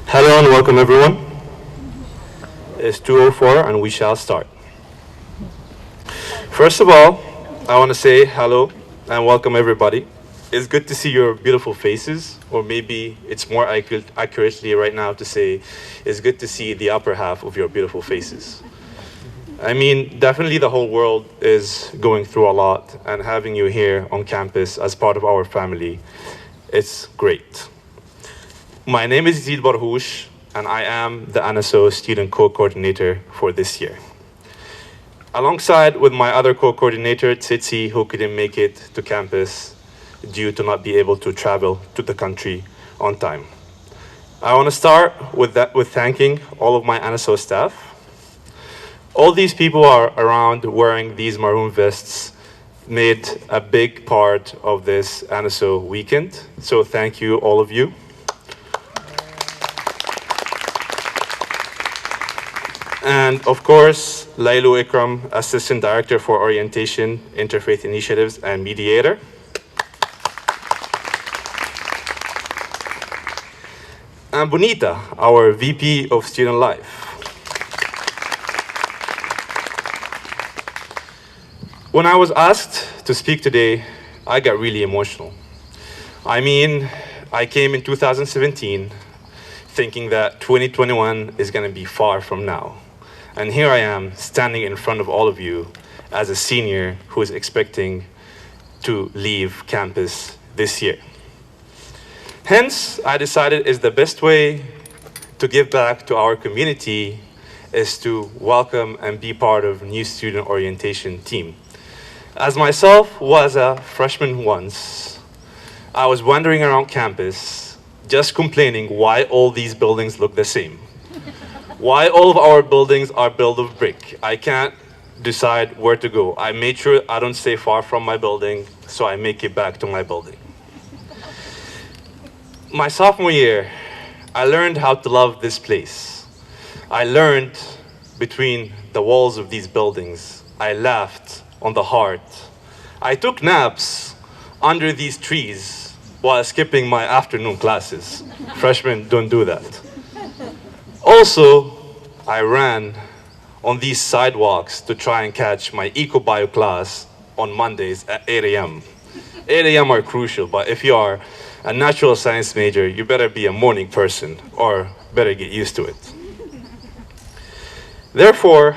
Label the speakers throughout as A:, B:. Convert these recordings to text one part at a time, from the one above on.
A: Hello and welcome everyone. It's 2:04 and we shall start. First of all, I want to say hello and welcome everybody. It's good to see your beautiful faces, or maybe it's more accurately right now to say it's good to see the upper half of your beautiful faces. I mean, definitely the whole world is going through a lot, and having you here on campus as part of our family, it's great. My name is Zid Barhoush, and I am the NSO Student Co-Coordinator for this year. Alongside with my other co-coordinator, Tsitsi, who couldn't make it to campus due to not be able to travel to the country on time. I want to start with thanking all of my NSO staff. All these people are around wearing these maroon vests made a big part of this NSO weekend. So thank you, all of you. And of course, Lailu Ikram, Assistant Director for Orientation, Interfaith Initiatives, and Mediator. And Bonita, our VP of Student Life. When I was asked to speak today, I got really emotional. I mean, I came in 2017 thinking that 2021 is going to be far from now. And here I am standing in front of all of you as a senior who is expecting to leave campus this year. Hence, I decided is the best way to give back to our community is to welcome and be part of new student orientation team. As myself was a freshman once, I was wandering around campus just complaining why all these buildings look the same. Why all of our buildings are built of brick. I can't decide where to go. I made sure I don't stay far from my building, so I make it back to my building. My sophomore year, I learned how to love this place. I learned between the walls of these buildings. I laughed on the heart. I took naps under these trees while skipping my afternoon classes. Freshmen don't do that. Also, I ran on these sidewalks to try and catch my eco-bio class on Mondays at 8 a.m. 8 a.m. are crucial, but if you are a natural science major, you better be a morning person or better get used to it. Therefore,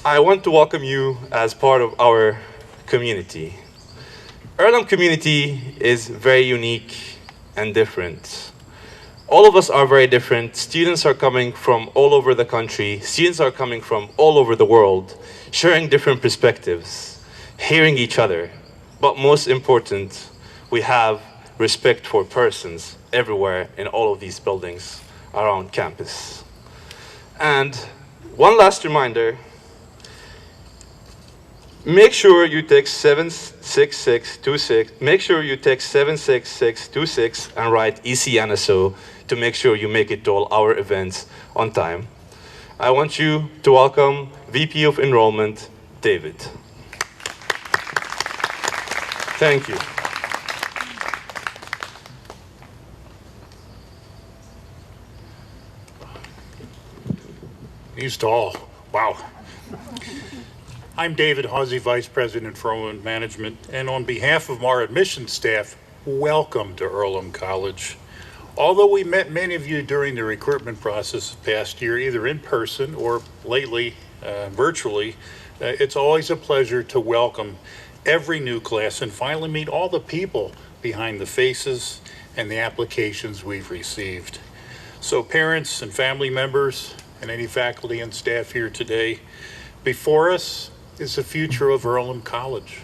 A: I want to welcome you as part of our community. Earlham community is very unique and different. All of us are very different. Students are coming from all over the country. Students are coming from all over the world, sharing different perspectives, hearing each other. But most important, we have respect for persons everywhere in all of these buildings around campus. And one last reminder, make sure you text 76626. Make sure you text 76626 and write ECNSO to make sure you make it to all our events on time. I want you to welcome VP of Enrollment, David. Thank you.
B: He's tall. Wow. I'm David Hawsey, Vice President for Enrollment Management, and on behalf of our admissions staff, welcome to Earlham College. Although we met many of you during the recruitment process past year, either in person or lately virtually, it's always a pleasure to welcome every new class and finally meet all the people behind the faces and the applications we've received. So parents and family members and any faculty and staff here today, before us is the future of Earlham College.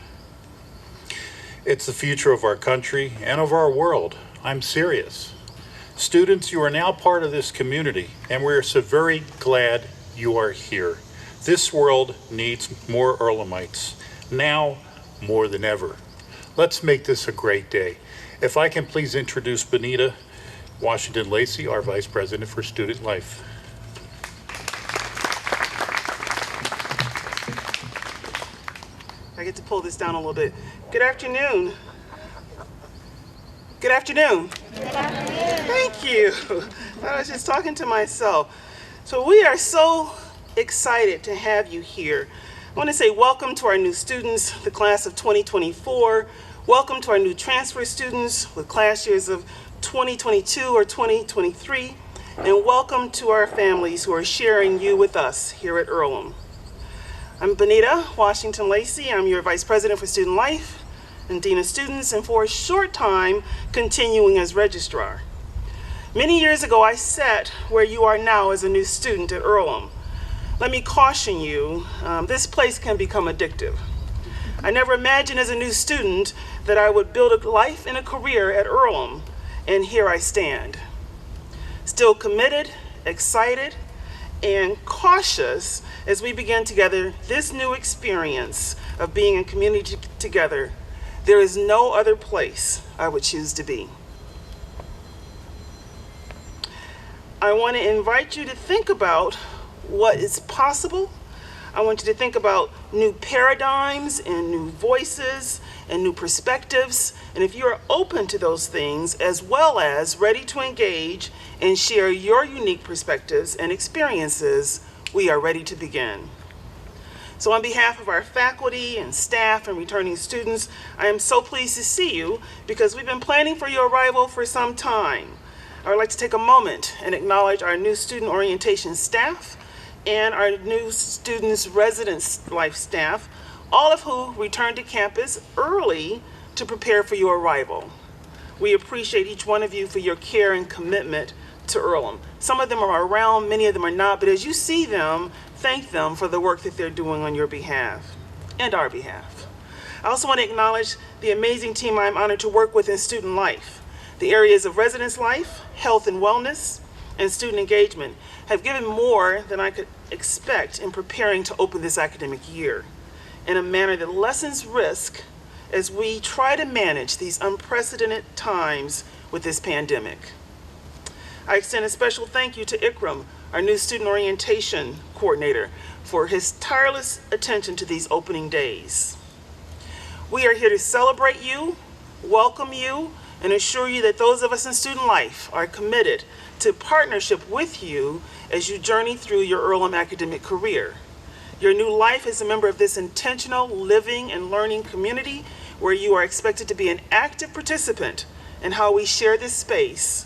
B: It's the future of our country and of our world. I'm serious. Students, you are now part of this community, and we're so very glad you are here. This world needs more Earlhamites, now more than ever. Let's make this a great day. If I can please introduce Bonita Washington Lacey, our Vice President for Student Life.
C: I get to pull this down a little bit. Good afternoon. Good afternoon. Good afternoon. Thank Thank you. I was just talking to myself. So we are so excited to have you here. I want to say welcome to our new students, the class of 2024. Welcome to our new transfer students with class years of 2022 or 2023. And welcome to our families who are sharing you with us here at Earlham. I'm Benita Washington Lacey. I'm your Vice President for Student Life and Dean of Students, and for a short time, continuing as Registrar. Many years ago, I sat where you are now as a new student at Earlham. Let me caution you, this place can become addictive. I never imagined as a new student that I would build a life and a career at Earlham, and here I stand. Still committed, excited, and cautious as we begin together this new experience of being in community together. There is no other place I would choose to be. I want to invite you to think about what is possible. I want you to think about new paradigms and new voices and new perspectives. And if you are open to those things, as well as ready to engage and share your unique perspectives and experiences, we are ready to begin. So on behalf of our faculty and staff and returning students, I am so pleased to see you because we've been planning for your arrival for some time. I would like to take a moment and acknowledge our new student orientation staff and our new students residence life staff, all of who returned to campus early to prepare for your arrival. We appreciate each one of you for your care and commitment to Earlham. Some of them are around, many of them are not, but as you see them, thank them for the work that they're doing on your behalf and our behalf. I also want to acknowledge the amazing team I'm honored to work with in student life. The areas of residence life, health and wellness, and student engagement have given more than I could expect in preparing to open this academic year in a manner that lessens risk as we try to manage these unprecedented times with this pandemic. I extend a special thank you to Ikram, our new student orientation coordinator, for his tireless attention to these opening days. We are here to celebrate you, welcome you, and assure you that those of us in student life are committed to partnership with you as you journey through your Earlham academic career. Your new life is a member of this intentional living and learning community where you are expected to be an active participant in how we share this space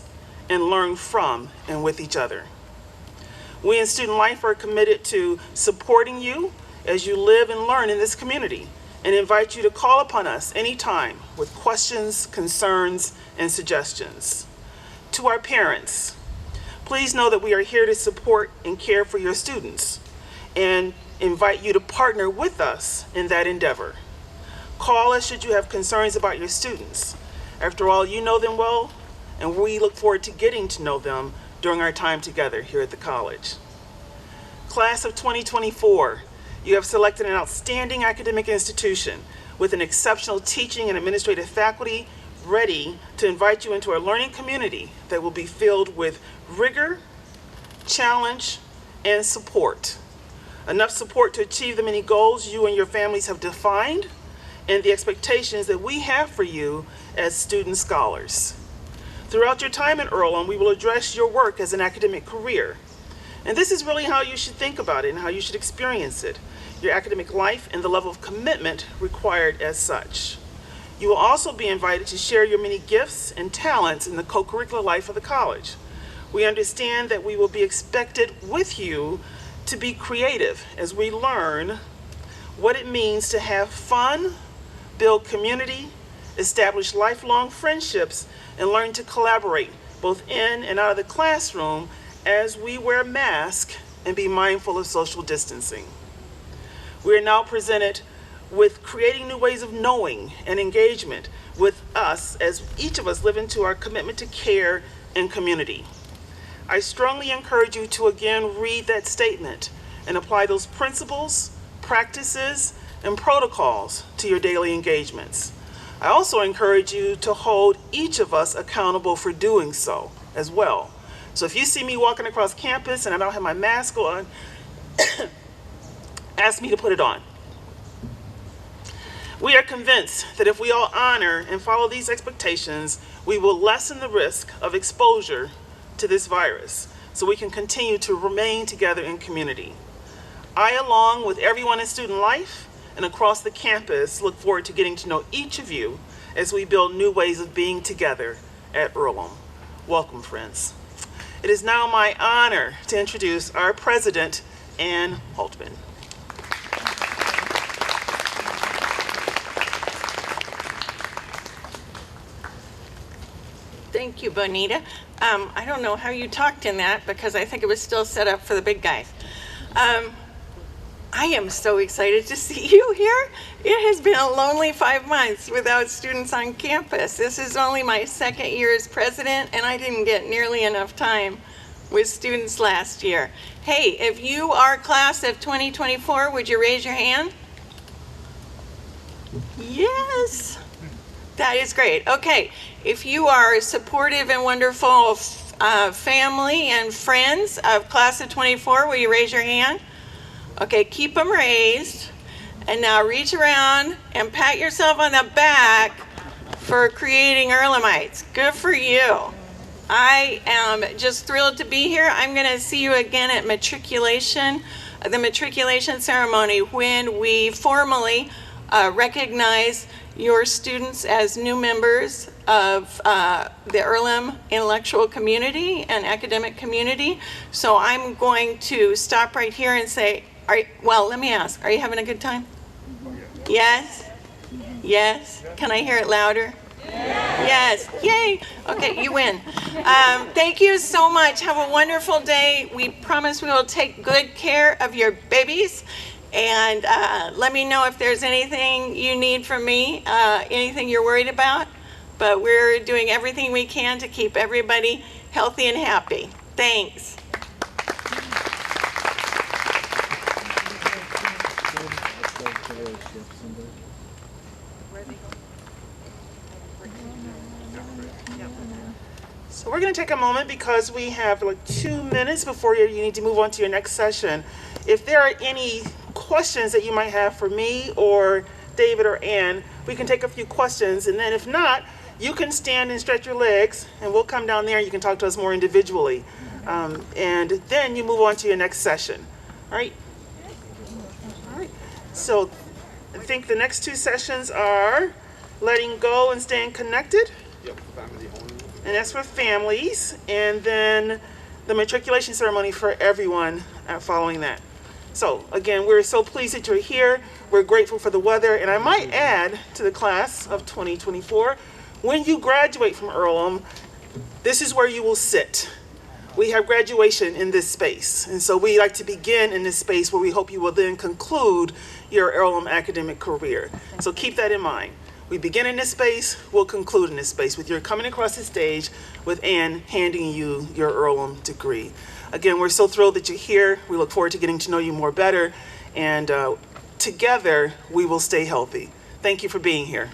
C: and learn from and with each other. We in student life are committed to supporting you as you live and learn in this community and invite you to call upon us anytime with questions, concerns, and suggestions. To our parents, please know that we are here to support and care for your students and invite you to partner with us in that endeavor. Call us should you have concerns about your students. After all, you know them well, and we look forward to getting to know them during our time together here at the college. Class of 2024, you have selected an outstanding academic institution with an exceptional teaching and administrative faculty ready to invite you into a learning community that will be filled with rigor, challenge, and support. Enough support to achieve the many goals you and your families have defined and the expectations that we have for you as student scholars. Throughout your time at Earlham, we will address your work as an academic career. And this is really how you should think about it and how you should experience it, your academic life and the level of commitment required as such. You will also be invited to share your many gifts and talents in the co-curricular life of the college. We understand that we will be expected with you to be creative as we learn what it means to have fun, build community, establish lifelong friendships, and learn to collaborate both in and out of the classroom as we wear masks and be mindful of social distancing. We are now presented with creating new ways of knowing and engagement with us as each of us live into our commitment to care and community. I strongly encourage you to again read that statement and apply those principles, practices, and protocols to your daily engagements. I also encourage you to hold each of us accountable for doing so as well. So if you see me walking across campus and I don't have my mask on, ask me to put it on. We are convinced that if we all honor and follow these expectations, we will lessen the risk of exposure to this virus so we can continue to remain together in community. I, along with everyone in student life and across the campus, look forward to getting to know each of you as we build new ways of being together at Earlham. Welcome, friends. It is now my honor to introduce our president, Ann Haltman.
D: Thank you, Bonita. I don't know how you talked in that because I think it was still set up for the big guys. I am so excited to see you here. It has been a lonely 5 months without students on campus. This is only my second year as president, and I didn't get nearly enough time with students last year. Hey, if you are class of 2024, would you raise your hand? Yes. That is great. Okay, if you are a supportive and wonderful family and friends of class of 24, will you raise your hand? Okay, keep them raised. And now reach around and pat yourself on the back for creating Earlhamites. Good for you. I am just thrilled to be here. I'm going to see you again at matriculation, the matriculation ceremony, when we formally recognize your students as new members of the Earlham intellectual community and academic community. So I'm going to stop right here and say, well, let me ask, are you having a good time? Yes? Yes? Can I hear it louder? Yes. Yay. Okay, you win. Thank you so much. Have a wonderful day. We promise we will take good care of your babies. And let me know if there's anything you need from me, anything you're worried about. But we're doing everything we can to keep everybody healthy and happy. Thanks.
C: So we're going to take a moment because we have like 2 minutes before you need to move on to your next session. If there are any questions that you might have for me or David or Ann, we can take a few questions, and then if not, you can stand and stretch your legs and we'll come down there and you can talk to us more individually. And then you move on to your next session. All right? All right. So I think the next 2 sessions are letting go and staying connected.
A: Yep, family only.
C: And that's for families. And then the matriculation ceremony for everyone following that. So again, we're so pleased that you're here. We're grateful for the weather. And I might add to the class of 2024, when you graduate from Earlham, this is where you will sit. We have graduation in this space. And so we like to begin in this space where we hope you will then conclude your Earlham academic career. So keep that in mind. We begin in this space, we'll conclude in this space with your coming across the stage with Ann handing you your Earlham degree. Again, we're so thrilled that you're here. We look forward to getting to know you more better. And together, we will stay healthy. Thank you for being here.